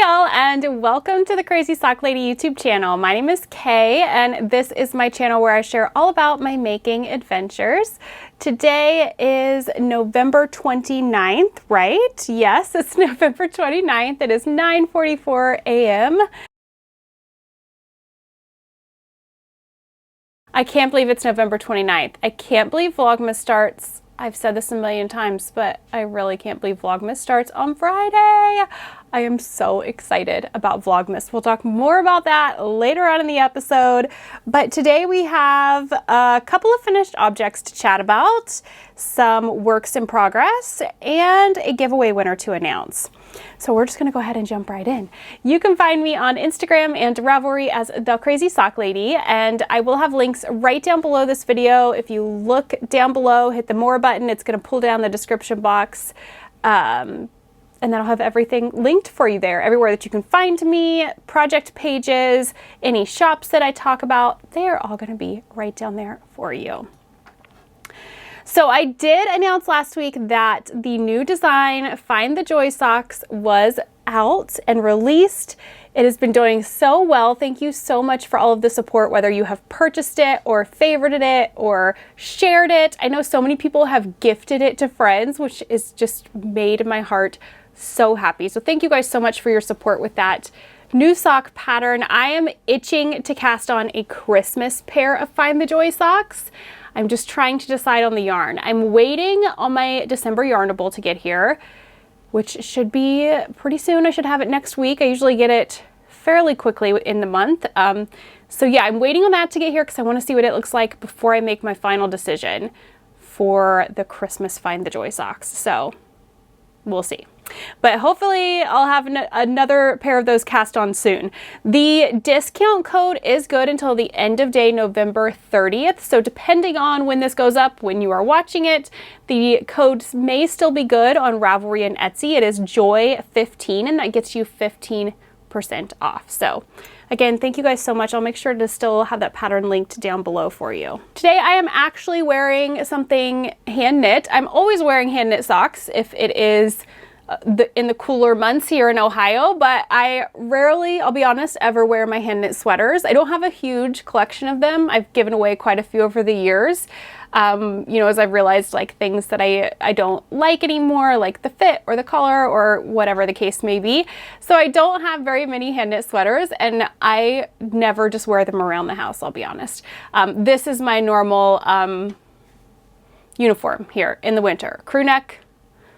y'all, and welcome to the Crazy Sock Lady YouTube channel. My name is Kay, and this is my channel where I share all about my making adventures. Today is November 29th, right? Yes, it's November 29th. It is 9:44 a.m. I can't believe it's November 29th. I can't believe Vlogmas starts. I've said this a million times, but I really can't believe Vlogmas starts on Friday. I am so excited about Vlogmas. We'll talk more about that later on in the episode, but today we have a couple of finished objects to chat about, some works in progress, and a giveaway winner to announce. So we're just gonna go ahead and jump right in. You can find me on Instagram and Ravelry as The Crazy Sock Lady, and I will have links right down below this video. If you look down below, hit the more button, it's gonna pull down the description box. And that'll have everything linked for you there. Everywhere that you can find me, project pages, any shops that I talk about, they're all gonna be right down there for you. So I did announce last week that the new design, Find the Joy Socks, was out and released. It has been doing so well. Thank you so much for all of the support, whether you have purchased it or favorited it or shared it. I know so many people have gifted it to friends, which is just made my heart so happy. So thank you guys so much for your support with that new sock pattern. I am itching to cast on a Christmas pair of Find the Joy socks. I'm just trying to decide on the yarn. I'm waiting on my December yarnable to get here, which should be pretty soon. I should have it next week. I usually get it fairly quickly in the month. So yeah, I'm waiting on that to get here because I want to see what it looks like before I make my final decision for the Christmas Find the Joy socks. So we'll see. But hopefully I'll have another pair of those cast on soon. The discount code is good until the end of day November 30th. So depending on when this goes up, when you are watching it, the codes may still be good on Ravelry and Etsy. It is JOY15, and that gets you 15% off. So again, thank you guys so much. I'll make sure to still have that pattern linked down below for you. Today I am actually wearing something hand knit. I'm always wearing hand knit socks if it is in the cooler months here in Ohio, but I rarely, I'll be honest, ever wear my hand knit sweaters. I don't have a huge collection of them. I've given away quite a few over the years. You know, as I've realized, like, things that I don't like anymore, like the fit or the color or whatever the case may be. So I don't have very many hand knit sweaters, and I never just wear them around the house, I'll be honest. This is my normal uniform here in the winter. Crew neck,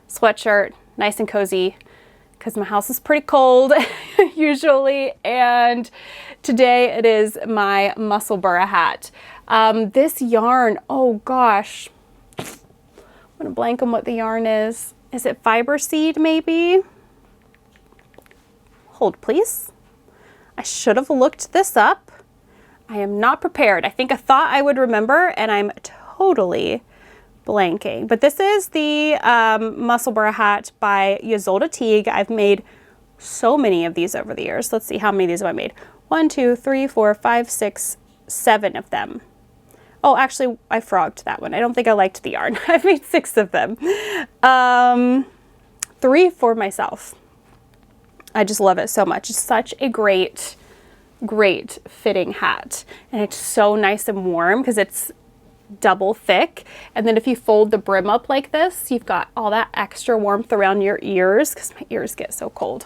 sweatshirt, nice and cozy, because my house is pretty cold usually, and today it is my Musselburgh hat. This yarn, oh gosh, I'm gonna blank on what the yarn is. Is it fiber seed maybe? Hold please. I should have looked this up. I am not prepared. I thought I would remember, and I'm totally blanking. But this is the Musselburgh hat by Ysolda Teague. I've made so many of these over the years. Let's see, how many of these have I made? 1, 2, 3, 4, 5, 6, 7 of them. Oh, actually, I frogged that one. I don't think I liked the yarn. I've made 6 of them. 3 for myself. I just love it so much. It's such a great fitting hat. And it's so nice and warm because it's double thick, and then if you fold the brim up like this, you've got all that extra warmth around your ears because my ears get so cold.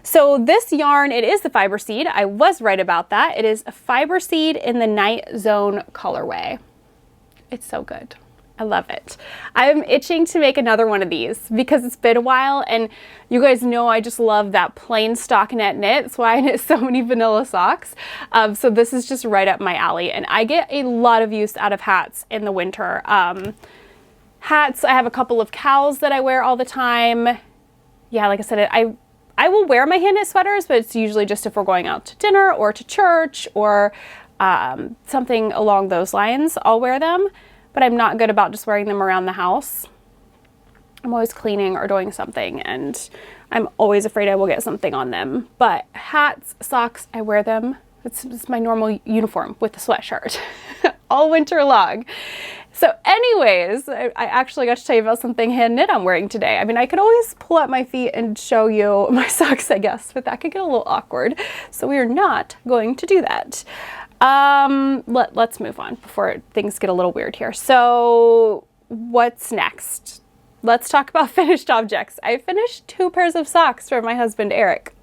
So this yarn, it is the fiber seed. I was right about that. It is a fiber seed in the Night Zone colorway. It's so good. I love it. I'm itching to make another one of these because it's been a while, and you guys know I just love that plain stockinette knit. That's why I knit so many vanilla socks. So this is just right up my alley, and I get a lot of use out of hats in the winter. Hats, I have a couple of cows that I wear all the time. Yeah, like I said, I will wear my hand knit sweaters, but it's usually just if we're going out to dinner or to church or something along those lines, I'll wear them. But I'm not good about just wearing them around the house. I'm always cleaning or doing something, and I'm always afraid I will get something on them. But hats, socks, I wear them. It's my normal uniform with the sweatshirt all winter long. So anyways, I actually got to tell you about something hand knit I'm wearing today. I mean, I could always pull up my feet and show you my socks, I guess, but that could get a little awkward. So we are not going to do that. Let's move on before things get a little weird here. So what's next? Let's talk about finished objects. I finished 2 pairs of socks for my husband, Eric.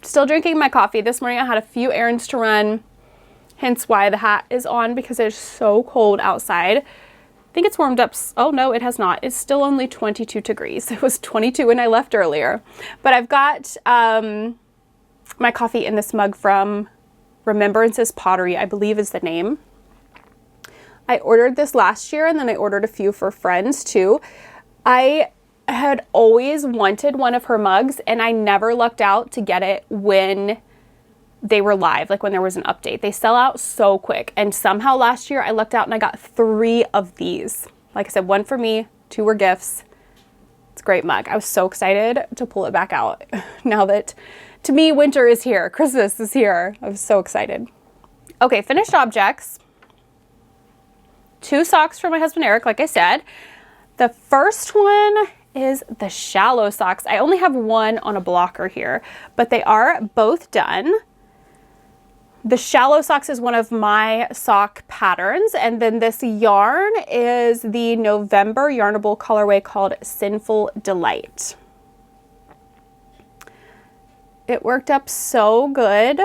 Still drinking my coffee. This morning I had a few errands to run, hence why the hat is on, because it's so cold outside. I think it's warmed up. Oh no, it has not. It's still only 22 degrees. It was 22 when I left earlier. But I've got my coffee in this mug from Remembrances Pottery, I believe is the name. I ordered this last year, and then I ordered a few for friends too. I had always wanted one of her mugs, and I never lucked out to get it when they were live, like when there was an update. They sell out so quick, and somehow last year I lucked out and I got 3 of these. Like I said, 1 for me, 2 were gifts. It's a great mug. I was so excited to pull it back out now that, to me, winter is here. Christmas is here. I was so excited. Okay, finished objects. 2 socks for my husband, Eric, like I said. The first one is the shallow socks. I only have 1 on a blocker here, but they are both done. The shallow socks is one of my sock patterns, and then this yarn is the November Yarnable colorway called Sinful Delight. It worked up so good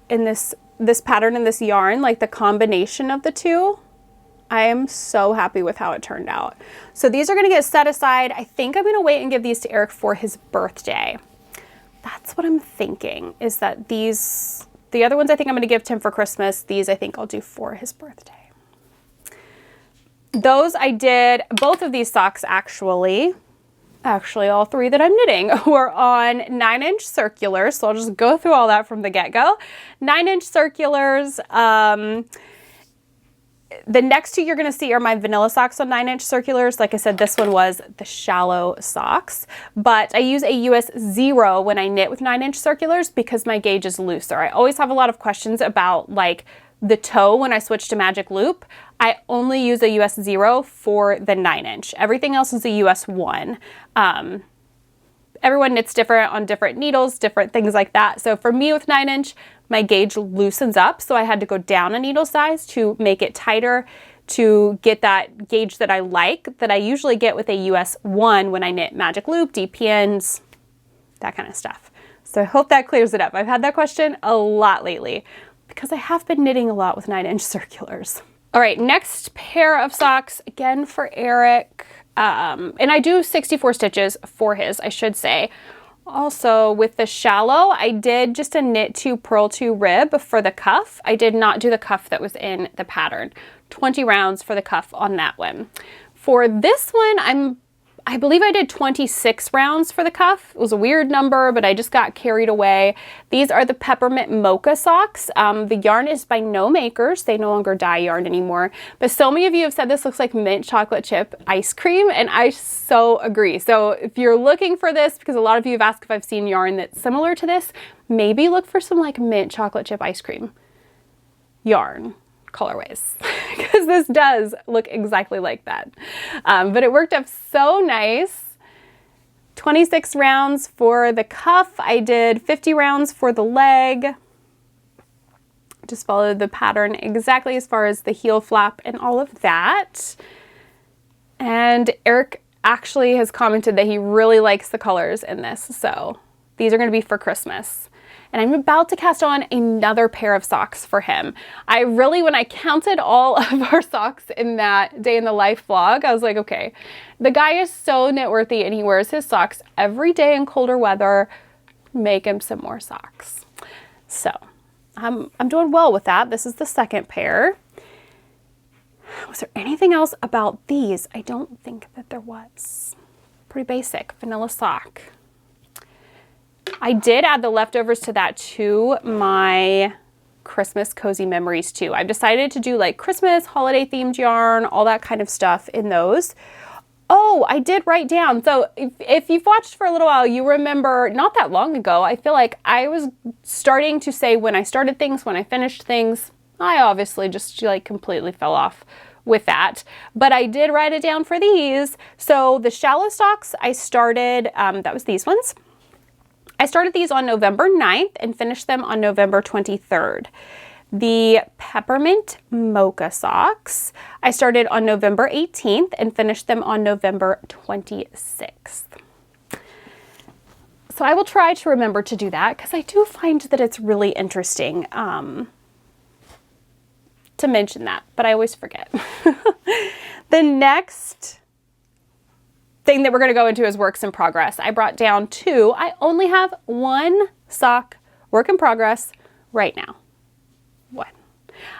in this pattern and this yarn, like the combination of the two. I am so happy with how it turned out. So these are going to get set aside. I think I'm going to wait and give these to Eric for his birthday. That's what I'm thinking, is that the other ones I think I'm going to give to him for Christmas. These I think I'll do for his birthday. Those I did, both of these socks actually all 3 that I'm knitting were on 9-inch circulars. So I'll just go through all that from the get-go. 9-inch circulars. The next 2 you're going to see are my vanilla socks on 9-inch circulars. Like I said, this one was the shallow socks, but I use a US 0 when I knit with 9-inch circulars because my gauge is looser. I always have a lot of questions about like the toe when I switch to Magic Loop. I only use a US 0 for the 9-inch. Everything else is a US 1. Everyone knits different on different needles, different things like that. So for me with 9-inch, my gauge loosens up. So I had to go down a needle size to make it tighter to get that gauge that I like, that I usually get with a US 1 when I knit Magic Loop, DPNs, that kind of stuff. So I hope that clears it up. I've had that question a lot lately because I have been knitting a lot with 9-inch circulars. All right, next pair of socks, again for Eric. And I do 64 stitches for his, I should say. Also with the shallow, I did just a knit 2 purl 2 rib for the cuff. I did not do the cuff that was in the pattern. 20 rounds for the cuff on that one. For this one, I believe I did 26 rounds for the cuff. It was a weird number, but I just got carried away. These are the Peppermint Mocha socks. The yarn is by No Makers. They no longer dye yarn anymore. But so many of you have said this looks like mint chocolate chip ice cream, and I so agree. So if you're looking for this, because a lot of you have asked if I've seen yarn that's similar to this, maybe look for some like mint chocolate chip ice cream yarn colorways, because this does look exactly like that. But it worked up so nice. 26 rounds for the cuff. I did 50 rounds for the leg. Just followed the pattern exactly as far as the heel flap and all of that. And Eric actually has commented that he really likes the colors in this. So these are going to be for Christmas. And I'm about to cast on another pair of socks for him. When I counted all of our socks in that day in the life vlog, I was like, okay, the guy is so knitworthy and he wears his socks every day in colder weather. Make him some more socks. So I'm doing well with that. This is the second pair. Was there anything else about these? I don't think that there was. Pretty basic, vanilla sock. I did add the leftovers to that to my Christmas cozy memories too. I've decided to do like Christmas, holiday themed yarn, all that kind of stuff in those. Oh, I did write down. So if you've watched for a little while, you remember not that long ago, I feel like I was starting to say when I started things, when I finished things. I obviously just like completely fell off with that, but I did write it down for these. So the shallow socks I started, that was these ones. I started these on November 9th and finished them on November 23rd. The peppermint mocha socks I started on November 18th and finished them on November 26th. So I will try to remember to do that because I do find that it's really interesting to mention that, but I always forget. The next thing that we're going to go into is works in progress. I brought down 2. I only have 1 sock work in progress right now. 1.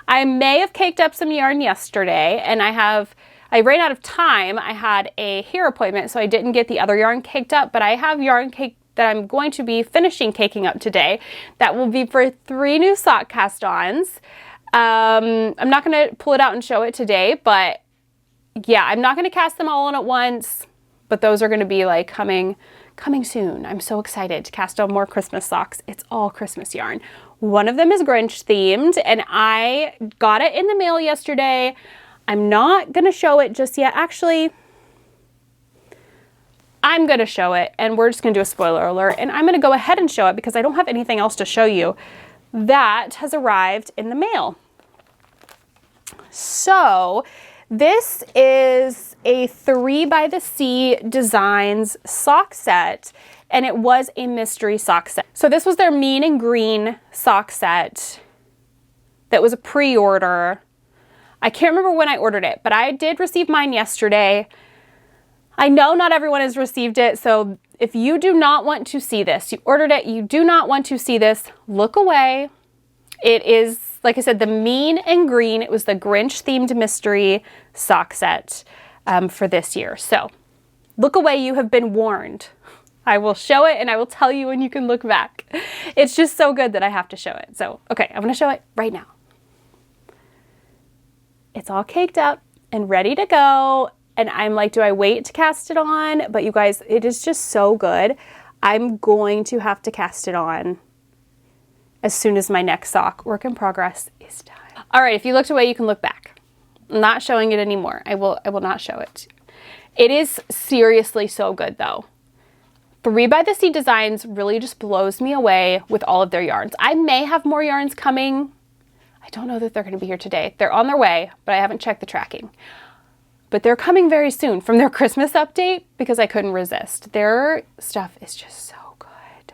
I may have caked up some yarn yesterday, and I ran out of time. I had a hair appointment, so I didn't get the other yarn caked up, but I have yarn cake that I'm going to be finishing caking up today. That will be for 3 new sock cast-ons. I'm not going to pull it out and show it today, but yeah, I'm not going to cast them all on at once, but those are going to be like coming soon. I'm so excited to cast on more Christmas socks. It's all Christmas yarn. One of them is Grinch themed, and I got it in the mail yesterday. I'm not going to show it just yet. Actually, I'm going to show it, and we're just going to do a spoiler alert, and I'm going to go ahead and show it because I don't have anything else to show you. That has arrived in the mail. So this is a 3 by the Sea Designs sock set, and it was a mystery sock set. So this was their mean and green sock set that was a pre-order. I can't remember when I ordered it, but I did receive mine yesterday. I know not everyone has received it, so if you do not want to see this, you ordered it, you do not want to see this, look away. It is, like I said, the mean and green. It was the Grinch themed mystery sock set for this year. So look away, you have been warned. I will show it and I will tell you when you can look back. It's just so good that I have to show it. So, okay, I'm gonna show it right now. It's all caked up and ready to go. And I'm like, do I wait to cast it on? But you guys, it is just so good. I'm going to have to cast it on as soon as my next sock work in progress is done. All right, if you looked away, you can look back. I'm not showing it anymore. I will not show it. It is seriously so good though. 3 by the Sea Designs really just blows me away with all of their yarns. I may have more yarns coming. I don't know that they're gonna be here today. They're on their way, but I haven't checked the tracking. But they're coming very soon from their Christmas update because I couldn't resist. Their stuff is just so good.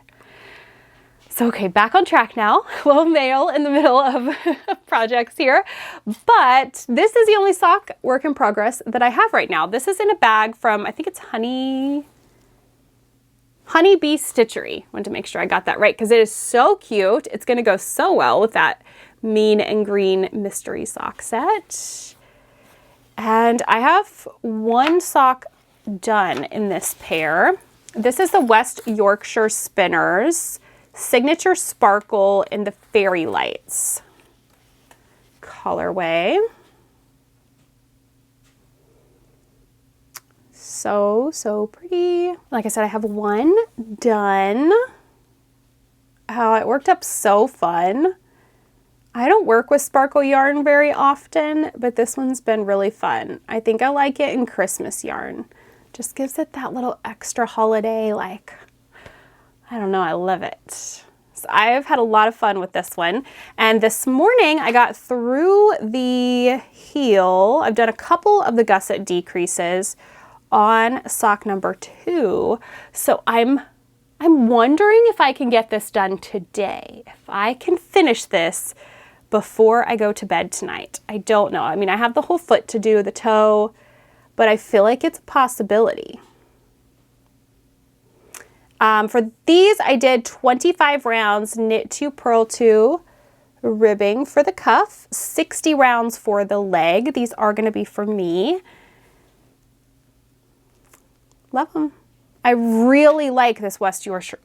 So, okay, back on track now. Little mail in the middle of projects here. But this is the only sock work in progress that I have right now. This is in a bag from, I think it's Honeybee Stitchery. I wanted to make sure I got that right because it is so cute. It's going to go so well with that mean and green mystery sock set. And I have 1 sock done in this pair. This is the West Yorkshire Spinners Signature Sparkle in the Fairy Lights colorway. So pretty. Like I said, I have 1 done. Oh, it worked up so fun. I don't work with sparkle yarn very often, but this one's been really fun. I think I like it in Christmas yarn. Just gives it that little extra holiday, like, I don't know, I love it. So I've had a lot of fun with this one. And this morning I got through the heel. I've done a couple of the gusset decreases on sock number 2. So I'm wondering if I can get this done today. If I can finish this before I go to bed tonight. I don't know. I mean, I have the whole foot to do, the toe, but I feel like it's a possibility. For these, I did 25 rounds knit to purl to ribbing for the cuff, 60 rounds for the leg. These are going to be for me. Love them. I really like this West Yorkshire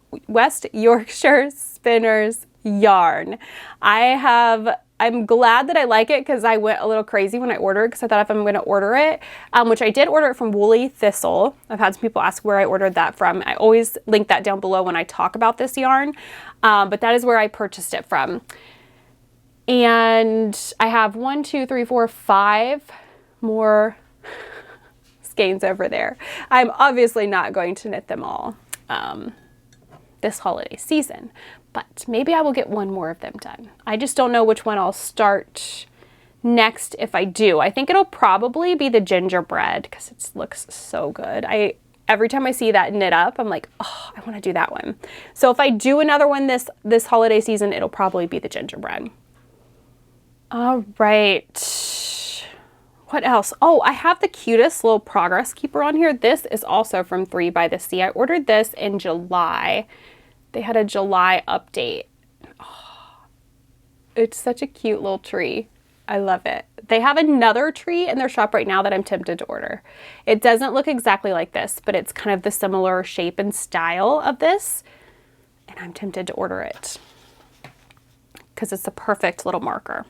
Spinners yarn. I'm glad that I like it because I went a little crazy when I ordered it because I thought if I'm going to order it, which I did order it from Woolly Thistle. I've had some people ask where I ordered that from. I always link that down below when I talk about this yarn, but that is where I purchased it from. And I have 1, 2, 3, 4, 5 more skeins over there. I'm obviously not going to knit them all this holiday season, but maybe I will get one more of them done. I just don't know which one I'll start next if I do. I think it'll probably be the gingerbread because it looks so good. Every time I see that knit up, I'm like, oh, I want to do that one. So if I do another one this holiday season, it'll probably be the gingerbread. All right. What else? Oh, I have the cutest little progress keeper on here. This is also from 3 by the Sea. I ordered this in July. They had a July update. Oh, it's such a cute little tree. I love it. They have another tree in their shop right now that I'm tempted to order. It doesn't look exactly like this, but it's kind of the similar shape and style of this. And I'm tempted to order it because it's a perfect little marker.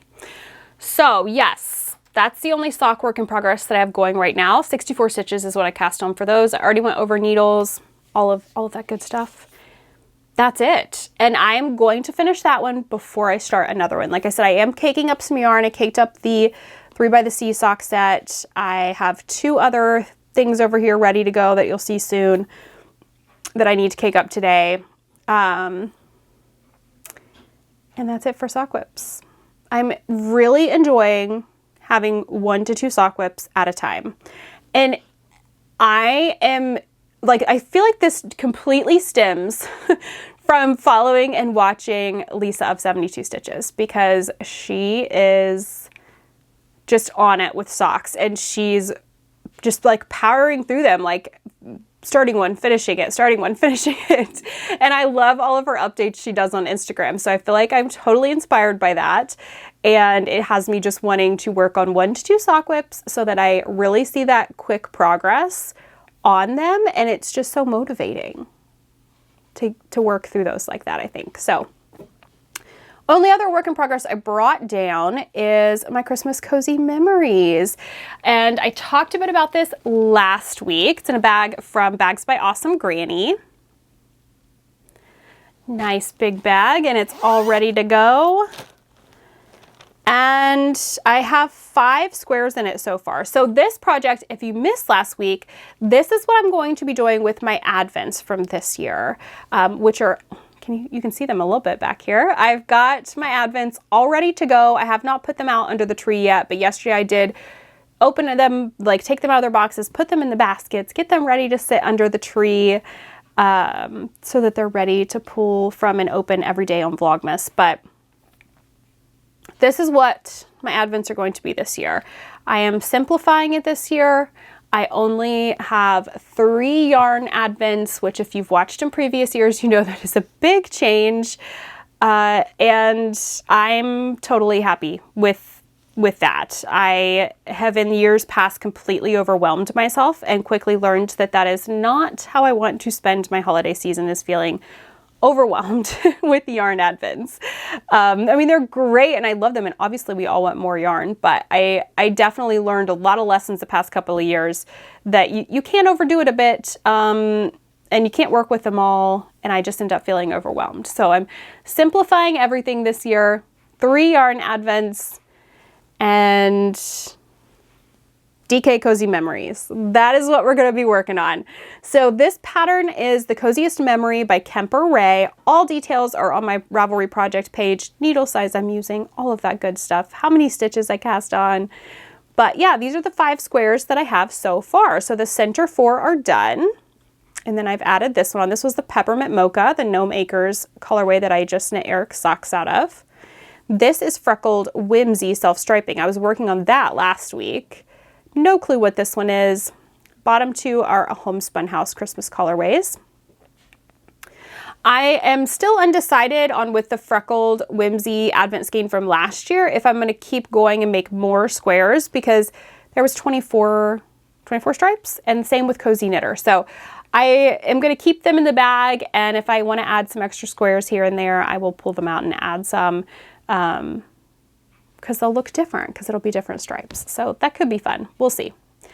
So yes, that's the only sock work in progress that I have going right now. 64 stitches is what I cast on for those. I already went over needles, all of that good stuff. That's it. And I'm going to finish that one before I start another one. Like I said, I am caking up some yarn. I caked up the 3 by the Sea sock set. I have 2 other things over here ready to go that you'll see soon that I need to cake up today. And that's it for sock whips. I'm really enjoying having 1 to 2 sock whips at a time. And I feel like this completely stems from following and watching Lisa of 72 Stitches because she is just on it with socks and she's just like powering through them, like starting one, finishing it, starting one, finishing it. And I love all of her updates she does on Instagram. So I feel like I'm totally inspired by that. And it has me just wanting to work on 1 to 2 sock whips so that I really see that quick progress on them. And it's just so motivating to work through those like that, I think. So only other work in progress I brought down is my Christmas cozy memories. And I talked a bit about this last week. It's in a bag from Bags by Awesome Granny. Nice big bag, and it's all ready to go. And I have 5 squares in it so far. So this project, if you missed last week, this is what I'm going to be doing with my advents from this year, which are, you can see them a little bit back here. I've got my advents all ready to go. I have not put them out under the tree yet, but yesterday I did open them, like take them out of their boxes, put them in the baskets, get them ready to sit under the tree so that they're ready to pull from and open every day on Vlogmas. But this is what my advents are going to be this year. I am simplifying it this year. I only have 3 yarn advents, which if you've watched in previous years, you know that is a big change. And I'm totally happy with that. I have in years past completely overwhelmed myself and quickly learned that that is not how I want to spend my holiday season, is feeling overwhelmed with yarn advents. I mean, they're great and I love them, and obviously we all want more yarn, but I definitely learned a lot of lessons the past couple of years that you can't overdo it a bit, and you can't work with them all, and I just end up feeling overwhelmed. So I'm simplifying everything this year, 3 yarn advents, and DK Cozy Memories. That is what we're going to be working on. So this pattern is the Coziest Memory by Kemper Ray. All details are on my Ravelry project page, needle size I'm using, all of that good stuff, how many stitches I cast on. But yeah, these are the 5 squares that I have so far. So the center 4 are done. And then I've added this one on. This was the Peppermint Mocha, the Gnome Acres colorway that I just knit Eric's socks out of. This is Freckled Whimsy Self-Striping. I was working on that last week. No clue what this one is. Bottom 2 are a Homespun House Christmas colorways. I am still undecided on with the Freckled Whimsy Advent skein from last year if I'm going to keep going and make more squares, because there was 24 stripes, and same with Cozy Knitter. So I am going to keep them in the bag, and if I want to add some extra squares here and there, I will pull them out and add some. Because they'll look different, because it'll be different stripes. So that could be fun. We'll see. I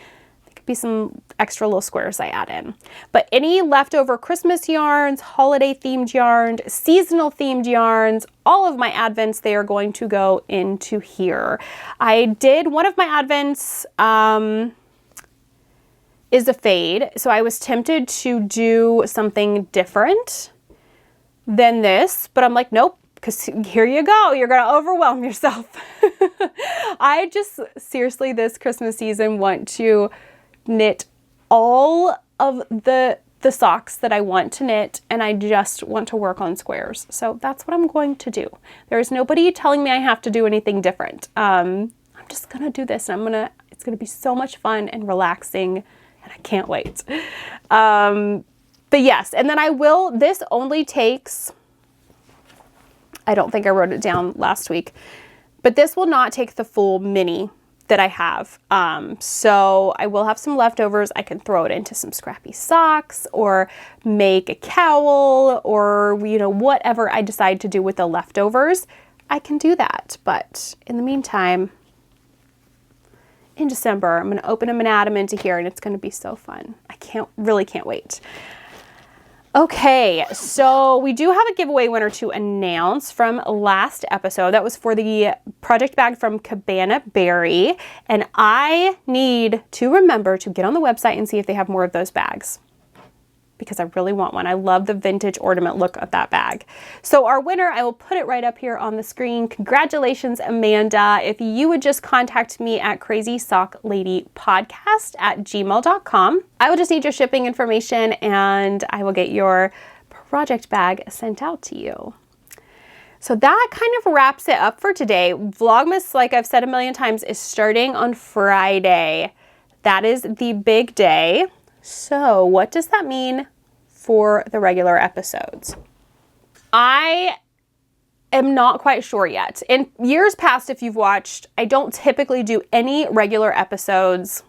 think be some extra little squares I add in. But any leftover Christmas yarns, holiday themed yarns, seasonal themed yarns, all of my advents, they are going to go into here. I did one of my advents is a fade, so I was tempted to do something different than this, but I'm like, nope, because here you go, you're gonna overwhelm yourself. I just seriously this Christmas season want to knit all of the socks that I want to knit, and I just want to work on squares. So that's what I'm going to do. There's nobody telling me I have to do anything different. I'm just gonna do this, and it's gonna be so much fun and relaxing, and I can't wait. But yes, and then this only takes, I don't think I wrote it down last week, but this will not take the full mini that I have. So I will have some leftovers. I can throw it into some scrappy socks or make a cowl or, you know, whatever I decide to do with the leftovers, I can do that. But in the meantime, in December, I'm going to open them and add them into here, and it's going to be so fun. I really can't wait. Okay, so we do have a giveaway winner to announce from last episode. That was for the project bag from Cabana Berry, and I need to remember to get on the website and see if they have more of those bags, because I really want one. I love the vintage ornament look of that bag. So our winner, I will put it right up here on the screen. Congratulations, Amanda. If you would just contact me at crazysockladypodcast@gmail.com. I will just need your shipping information, and I will get your project bag sent out to you. So that kind of wraps it up for today. Vlogmas, like I've said a million times, is starting on Friday. That is the big day. So what does that mean for the regular episodes? I am not quite sure yet. In years past, if you've watched, I don't typically do any regular episodes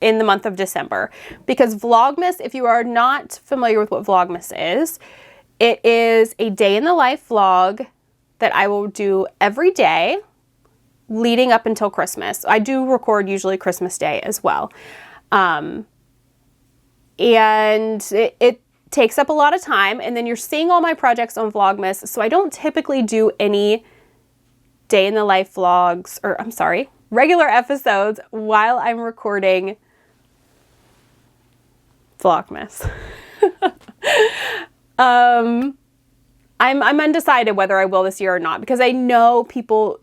in the month of December, because Vlogmas, if you are not familiar with what Vlogmas is, it is a day in the life vlog that I will do every day leading up until Christmas. I do record usually Christmas Day as well. And it takes up a lot of time, and then you're seeing all my projects on Vlogmas, so I don't typically do any day in the life vlogs, or I'm sorry, regular episodes while I'm recording Vlogmas. I'm undecided whether I will this year or not, because I know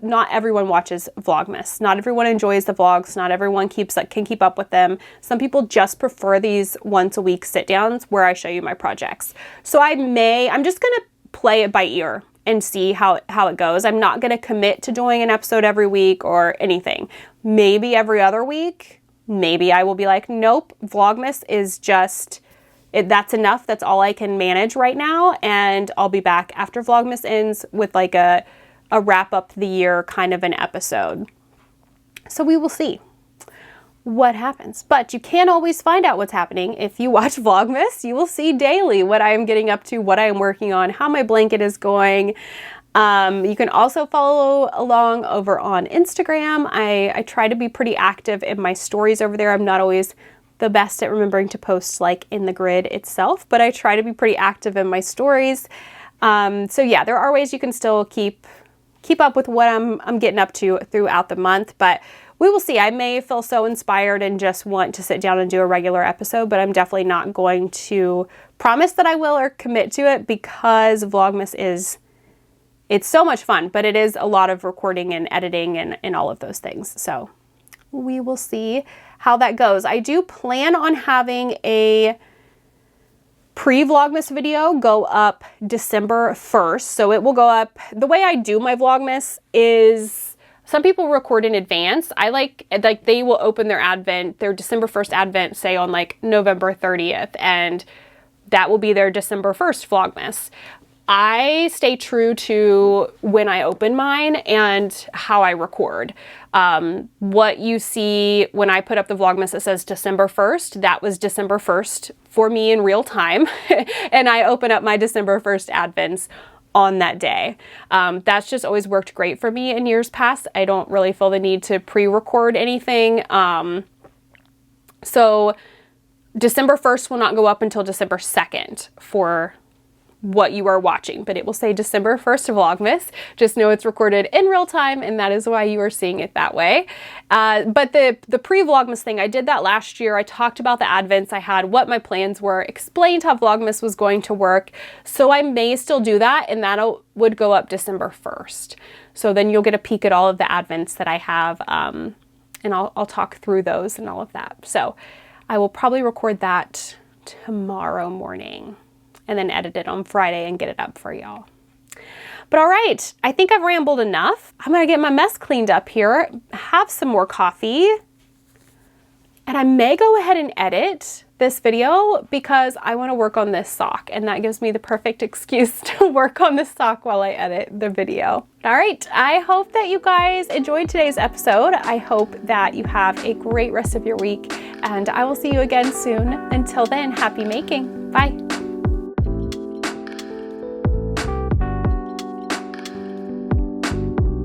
not everyone watches Vlogmas. Not everyone enjoys the vlogs. Not everyone can keep up with them. Some people just prefer these once a week sit downs where I show you my projects. So I'm just going to play it by ear and see how it goes. I'm not going to commit to doing an episode every week or anything. Maybe every other week. Maybe I will be like, nope, Vlogmas is just... that's enough. That's all I can manage right now. And I'll be back after Vlogmas ends with like a wrap up the year kind of an episode. So we will see what happens. But you can always find out what's happening if you watch Vlogmas. You will see daily what I am getting up to, what I am working on, how my blanket is going. You can also follow along over on Instagram. I try to be pretty active in my stories over there. I'm not always the best at remembering to post like in the grid itself, but I try to be pretty active in my stories. So yeah, there are ways you can still keep up with what I'm getting up to throughout the month, but we will see. I may feel so inspired and just want to sit down and do a regular episode, but I'm definitely not going to promise that I will or commit to it, because Vlogmas it's so much fun, but it is a lot of recording and editing and all of those things. So we will see how that goes. I do plan on having a pre-Vlogmas video go up December 1st. So it will go up, the way I do my Vlogmas is some people record in advance. I like they will open their December 1st advent, say on like November 30th, and that will be their December 1st Vlogmas. I stay true to when I open mine and how I record. What you see when I put up the Vlogmas that says December 1st, that was December 1st for me in real time. And I open up my December 1st advents on that day. That's just always worked great for me in years past. I don't really feel the need to pre-record anything. So December 1st will not go up until December 2nd for what you are watching, but it will say December 1st Vlogmas. Just know it's recorded in real time, and that is why you are seeing it that way. But the pre-Vlogmas thing, I did that last year. I talked about the advents I had, what my plans were, explained how Vlogmas was going to work. So I may still do that, and that would go up December 1st. So then you'll get a peek at all of the advents that I have, and I'll talk through those and all of that. So I will probably record that tomorrow morning, and then edit it on Friday and get it up for y'all. But all right, I think I've rambled enough. I'm gonna get my mess cleaned up here, have some more coffee, and I may go ahead and edit this video because I wanna work on this sock, and that gives me the perfect excuse to work on the sock while I edit the video. All right, I hope that you guys enjoyed today's episode. I hope that you have a great rest of your week, and I will see you again soon. Until then, happy making. Bye.